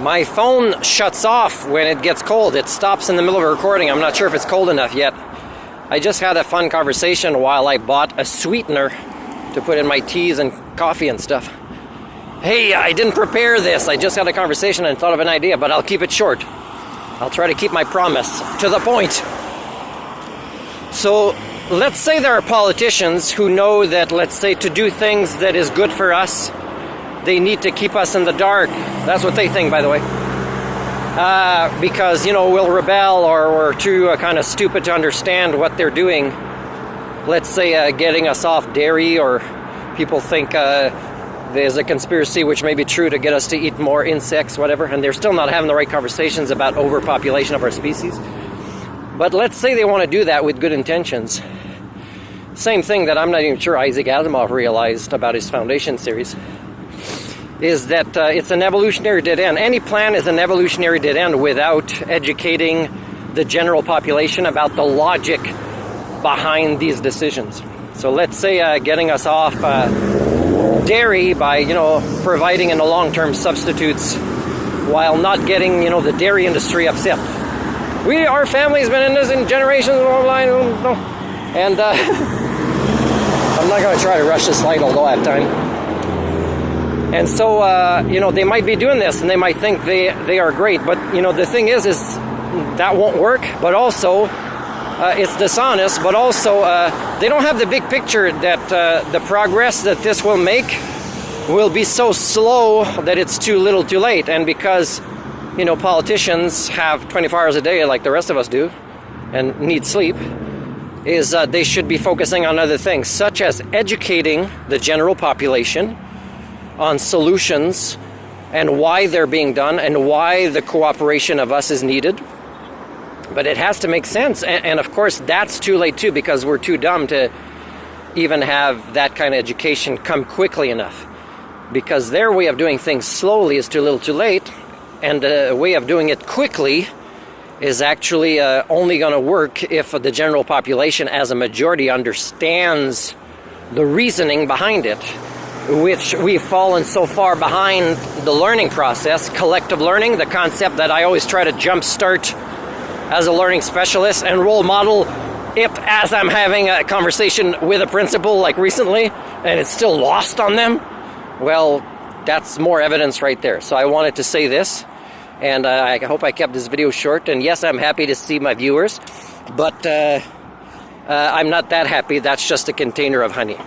My phone shuts off when it gets cold. It stops in the middle of a recording. I'm not sure if it's cold enough yet. I just had a fun conversation while I bought a sweetener to put in my teas and coffee and stuff. Hey, I didn't prepare this. I just had a conversation and thought of an idea, but I'll keep it short. I'll try to keep my promise to the point. So let's say there are politicians who know that, let's say, to do things that is good for us, they need to keep us in the dark. That's what they think, by the way. Because, we'll rebel or we're too kind of stupid to understand what they're doing. Let's say getting us off dairy, or people think there's a conspiracy, which may be true, to get us to eat more insects, whatever, and they're still not having the right conversations about overpopulation of our species. But let's say they want to do that with good intentions. Same thing that I'm not even sure Isaac Asimov realized about his Foundation series, is that it's an evolutionary dead end. Any plan is an evolutionary dead end without educating the general population about the logic behind these decisions. So let's say getting us off dairy by, providing in the long-term substitutes while not getting, the dairy industry upset. Our family's been in this in generations, and I'm not going to try to rush this slide, although I have time. And so, they might be doing this, and they might think they are great. But, the thing is that won't work. But also, it's dishonest. But also, they don't have the big picture that the progress that this will make will be so slow that it's too little too late. And because, politicians have 24 hours a day like the rest of us do and need sleep, they should be focusing on other things, such as educating the general population on solutions and why they're being done and why the cooperation of us is needed. But it has to make sense. And of course, that's too late too, because we're too dumb to even have that kind of education come quickly enough. Because their way of doing things slowly is too little too late. And the way of doing it quickly is actually only going to work if the general population as a majority understands the reasoning behind it, which we've fallen so far behind the learning process, collective learning, the concept that I always try to jumpstart as a learning specialist and role model it as I'm having a conversation with a principal like recently, and it's still lost on them. Well, that's more evidence right there. So I wanted to say this, and I hope I kept this video short. And yes, I'm happy to see my viewers, but I'm not that happy. That's just a container of honey.